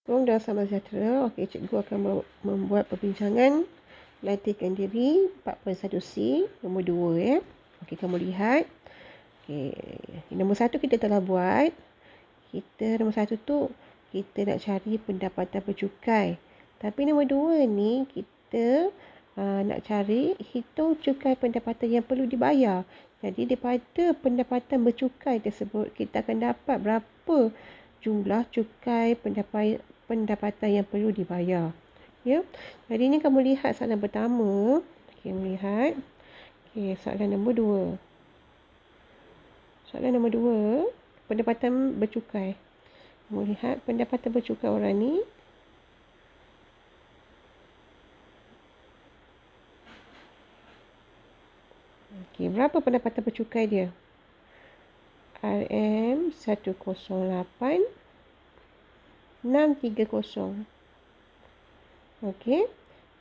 Assalamualaikum dan salam sejahtera. Okey, cikgu akan membuat perbincangan latihkan diri 4.1C nombor 2 ya. Okey, kamu lihat. Okey, nombor 1 kita telah buat. Nombor 1 tu kita nak cari pendapatan bercukai. Tapi nombor 2 ni kita nak cari hitung cukai pendapatan yang perlu dibayar. Jadi daripada pendapatan bercukai tersebut kita akan dapat berapa jumlah cukai pendapatan yang perlu dibayar. Ya. Jadi ni kamu lihat soalan pertama. Okey, melihat. Okey, soalan nombor 2. Soalan nombor 2, pendapatan bercukai. Kamu lihat pendapatan bercukai orang ni. Okey, berapa pendapatan bercukai dia? RM 108 630. Okey.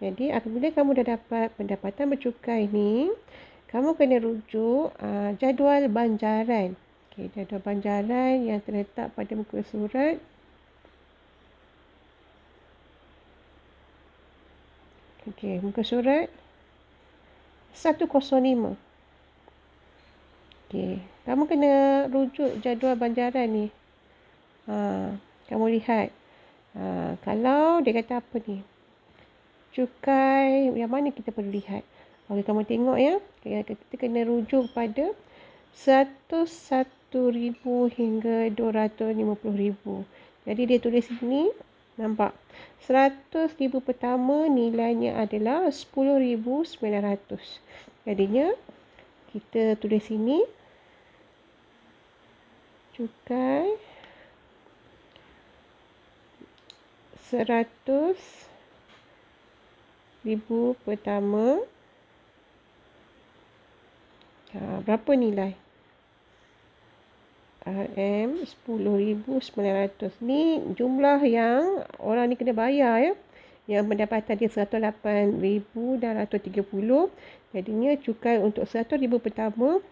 Jadi apabila kamu dah dapat pendapatan bercukai ni, kamu kena rujuk jadual banjaran. Okey, jadual banjaran yang terletak pada muka surat. Okey, muka surat 105. Okey, kamu kena rujuk jadual banjaran ni. Kamu lihat. Kalau dia kata apa ni? Cukai yang mana kita perlu lihat? Okey, kamu tengok ya. Kita kena rujuk pada 101,000 hingga 250,000. Jadi dia tulis sini, nampak? 100,000 pertama nilainya adalah 10,900. Jadinya kita tulis sini cukai 100,000 pertama. Berapa nilai? RM 10,900. Ni jumlah yang orang ni kena bayar ya. Yang pendapatan dia 108,230. Jadinya cukai untuk 100,000 pertama,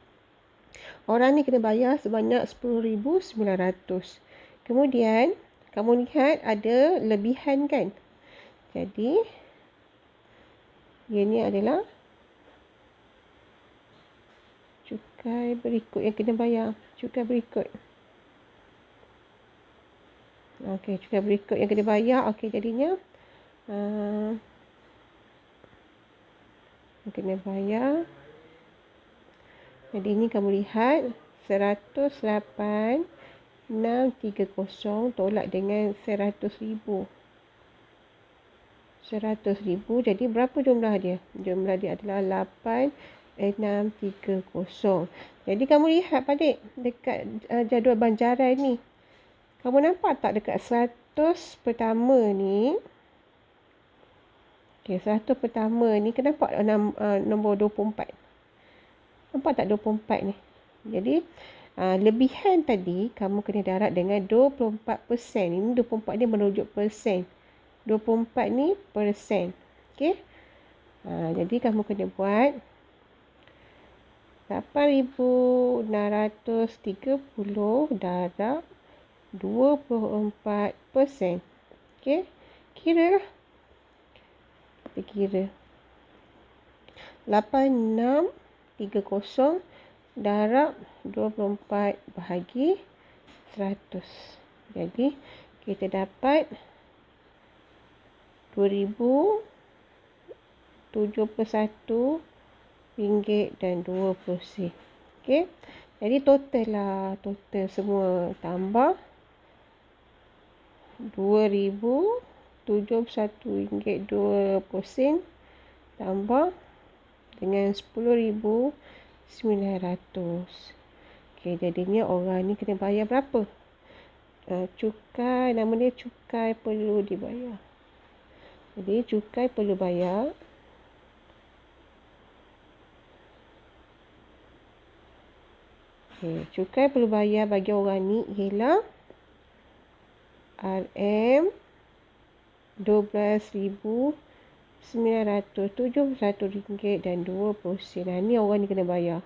orang ni kena bayar sebanyak 10,900. Kemudian kamu lihat ada lebihan kan? Jadi ini adalah cukai berikut yang kena bayar. Cukai berikut. Okey, cukai berikut yang kena bayar. Okey, jadinya yang kena bayar. Jadi ini kamu lihat 108,630 tolak dengan 100,000. 100,000. Jadi berapa jumlah dia? Jumlah dia adalah 8,630. Jadi kamu lihat balik dekat jadual banjaran ni. Kamu nampak tak dekat 100 pertama ni? Okey, 100 pertama ni kenapa nombor 24? Nampak tak 24 ni? Jadi lebihan tadi kamu kena darab dengan 24%. Ini 24 ni merujuk persen. 24 ni persen. Okey. Jadi kamu kena buat 8,630 darab 24%. Okey. Kira lah. Kita kira. 8,630 darab 24 bahagi 100. Jadi kita dapat 2,071 ringgit dan 20 sen. Okey. Jadi total lah. Total semua tambah 2,071 ringgit 20 sen tambah dengan 10,900. Okey, jadinya orang ni kena bayar berapa? Cukai, nama dia cukai perlu dibayar. Jadi cukai perlu bayar. Okey, cukai perlu bayar bagi orang ni ialah RM 12,971 ringgit dan 20 sen. Ni orang ni kena bayar.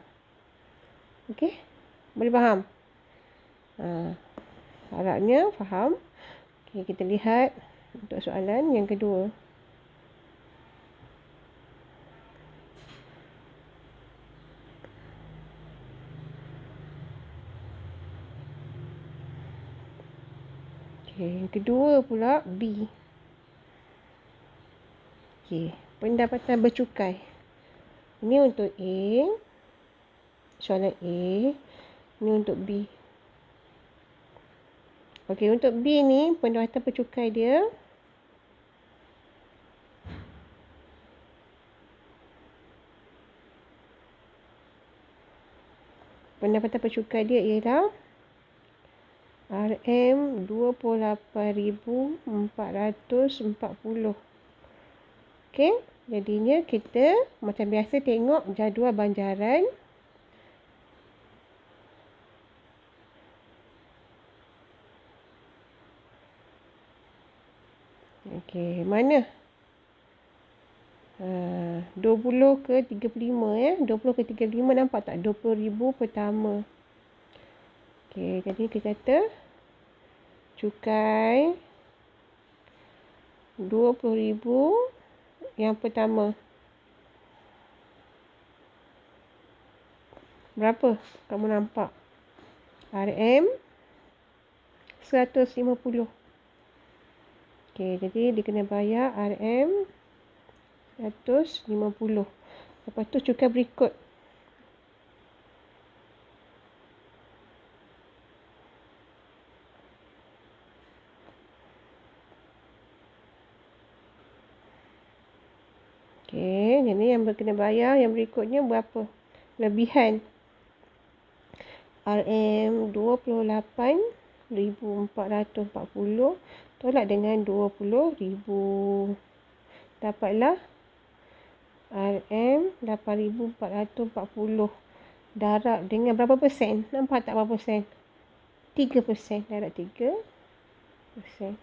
Okey? Boleh faham? Harapnya faham. Okey, kita lihat untuk soalan yang kedua. Okey, yang kedua pula B. Okey, pendapatan bercukai. Ini untuk A. Soalan A. Ini untuk B. Okey, untuk B ni pendapatan bercukai dia ialah RM 28,440. Okey, jadinya kita macam biasa tengok jadual banjaran. Okey, mana? 20 ke 35 ya. 20 ke 35 nampak tak? 20,000 pertama. Okey, jadi kita kata cukai 20,000 yang pertama. Berapa? Kamu nampak? RM 150. Okey, jadi dia kena bayar RM 150. Lepas tu cukai berikut. Okey, jadi yang kena bayar yang berikutnya berapa? Lebihan. RM 28,440 tolak dengan 20,000. Dapatlah RM 8,440. Darab dengan berapa persen? Nampak tak berapa persen? 3%. Darab 3%.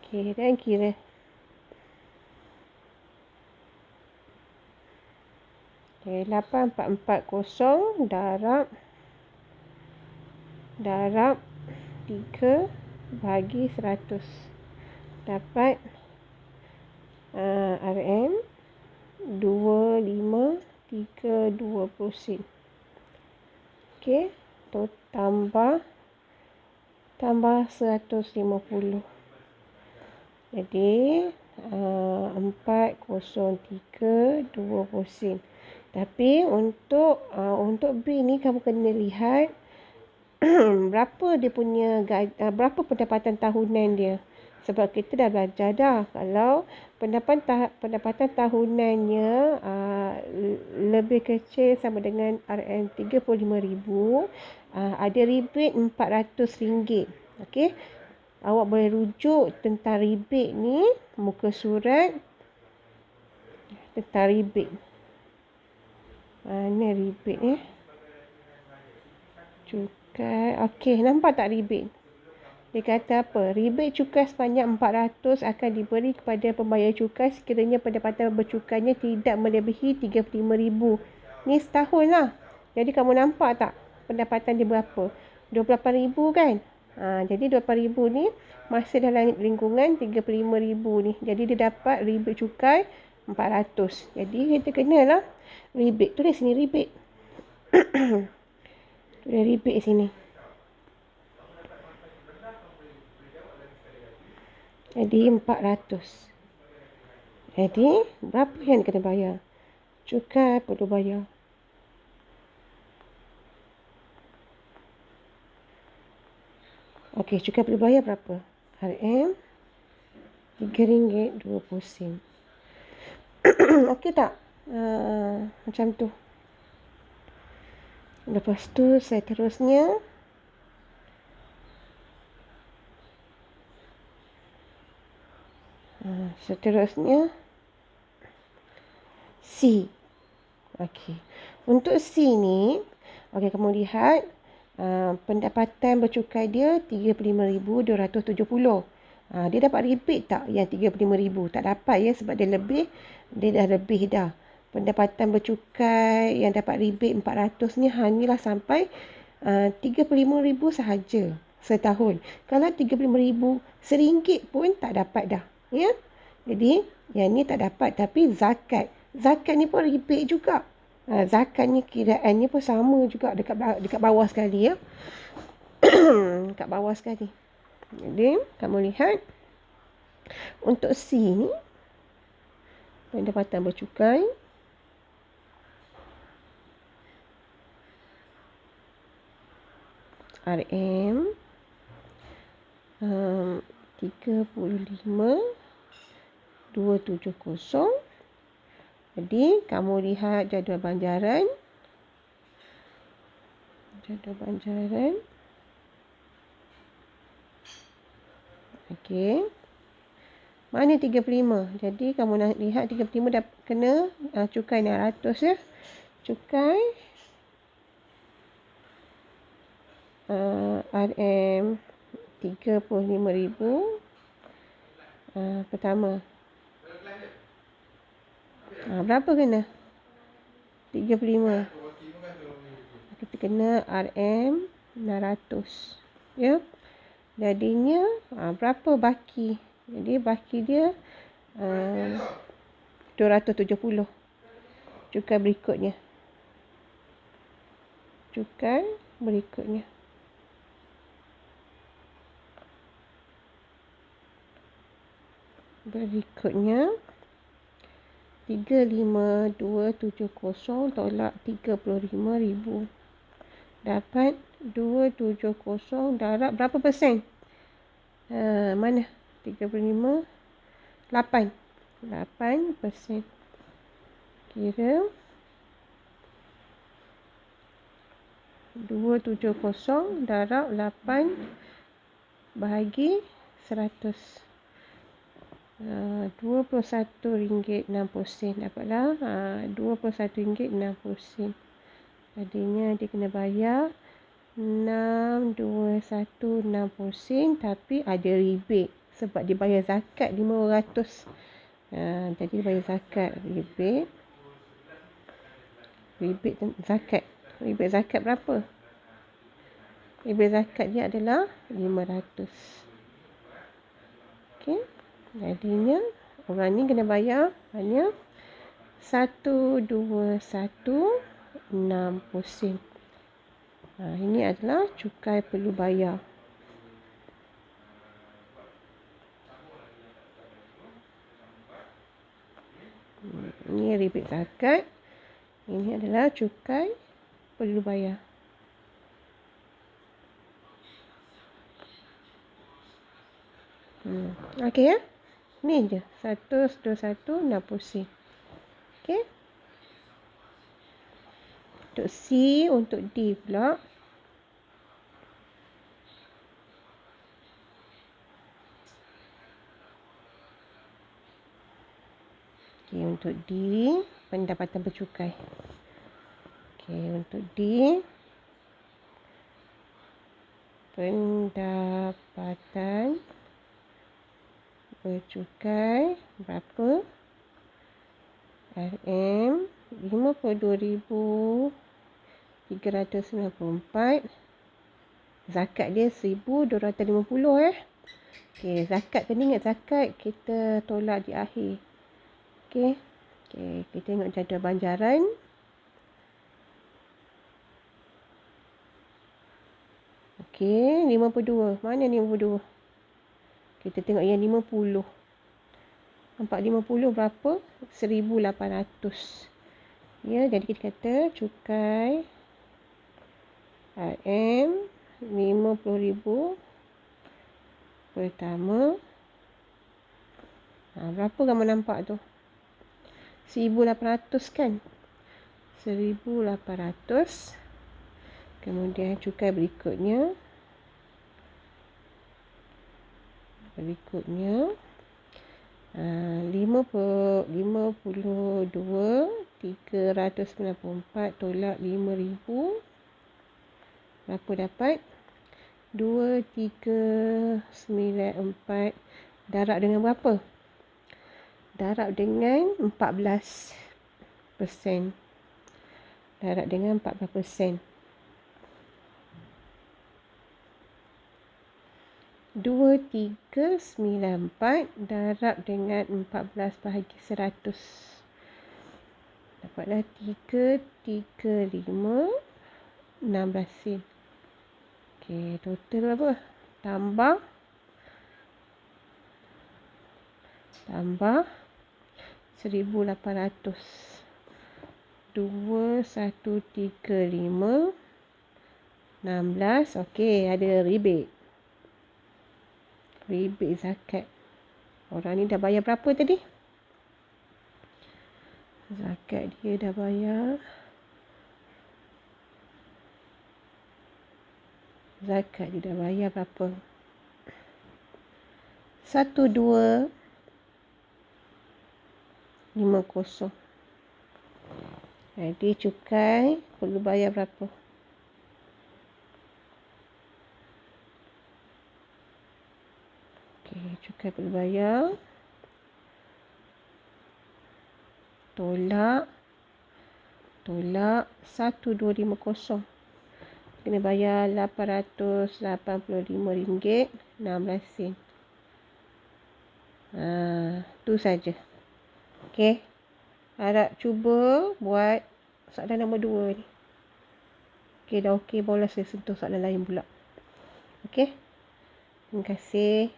Okey, dan kira. Okey, 8,440 darab 3 bagi 100. Dapat RM 2532 sen. Okey, tu tambah 150. Jadi 403.20 sen. Tapi untuk B ni kamu kena lihat berapa dia punya berapa pendapatan tahunan dia. Sebab kita dah belajar dah kalau pendapatan tahunannya lebih kecil sama dengan RM 35,000, ada rebate RM400. Okey. Awak boleh rujuk tentang rebate ni muka surat tentang rebate. Mana rebate ni? Cukai. Okey, nampak tak rebate? Dia kata apa? Rebate cukai sebanyak 400 akan diberi kepada pembayar cukai sekiranya pendapatan bercukainya tidak melebihi 35,000. Ni setahun lah. Jadi kamu nampak tak pendapatan dia berapa? 28,000 kan? Jadi 28,000 ni masih dalam lingkungan 35,000 ni. Jadi dia dapat rebate cukai 400. Jadi kita kenalah rebate. Tulis sini rebate. Tulis rebate sini. Jadi 400. Jadi berapa yang kena bayar? Cukai perlu bayar. Okey, cukai perlu bayar berapa? RM RM3.20. Okey tak? Macam tu. Lepas tu seterusnya C. Okey. Untuk C ni, okey kamu lihat pendapatan bercukai dia 35,270. Dia dapat rebate tak yang 35,000? Tak dapat ya sebab dia dah lebih dah. Pendapatan bercukai yang dapat rebate 400 ni hanyalah sampai 35,000 sahaja. setahun. Kalau 35,000, RM1 pun tak dapat dah. Ya. Jadi, yang ni tak dapat. Tapi zakat. Zakat ni pun rebate juga. Zakat ni kiraannya pun sama juga dekat bawah sekali. Ya. Dekat bawah sekali. Jadi, kamu lihat. Untuk C ni, pendapatan bercukai. RM 35,270. Jadi kamu lihat jadual banjaran. Okey. Mana 35? Jadi kamu nak lihat 35 dah kena cukai 600 ya. Cukai RM 35,000. Pertama. Berapa kena? 35. Kita kena RM 600. Ya. Jadinya berapa baki? Jadi baki dia 270. Cukai berikutnya. Berikutnya 35,270 tolak 35,000. Dapat 270 darab berapa persen? Mana? 35, 8%. Kira 270 darab 8 bahagi 100. RM21.60. Dapatlah RM21.60. Jadinya dia kena bayar RM621.60, tapi ada rebate sebab dia bayar zakat RM500. Jadi dia bayar zakat. Rebate zakat. Rebate zakat berapa? Rebate zakat dia adalah RM500. Okey. Jadinya orang ni kena bayar hanya RM121.60. Ini adalah cukai perlu bayar. Ini rebate zakat. Ini adalah cukai perlu bayar. Okey ya. Ni je. 121.60. Okey. Untuk C, untuk D pula. Okey, untuk D, pendapatan bercukai. Okey, untuk D, pendapatan bercukai berapa? RM 52,394. Zakat dia 1,250 Okey, zakat kena ingat zakat kita tolak di akhir. Okey. Kita tengok jadual banjaran. Okey, 52. Mana 52? Kita tengok yang 50. Nampak 50 berapa? 1,800. Ya, jadi kita kata cukai RM 50,000 pertama. Berapa gambar nampak tu? 1,800 kan? 1,800. Kemudian cukai berikutnya. 52,394 tolak 5,000. Berapa dapat? 2,394. Darab dengan berapa? Darab dengan 14%. Darab dengan 14%. 2394 darab dengan 14 bahagi 100. Dapatlah 335 16 sen. Okey, total berapa? Tambah 1800. 2135 16. Okey, ada rebate. Rebate zakat. Orang ni dah bayar berapa tadi? Zakat dia dah bayar. Zakat dia dah bayar berapa? 1250. Jadi cukai perlu bayar berapa? Okey, cukai perlu bayar. Tolak 1250. Kena bayar RM885.16. Tu saja. Okey. Harap cuba buat soalan nombor 2 ni. Okey, dah okey, barulah saya sentuh soalan lain pula. Okey. Terima kasih.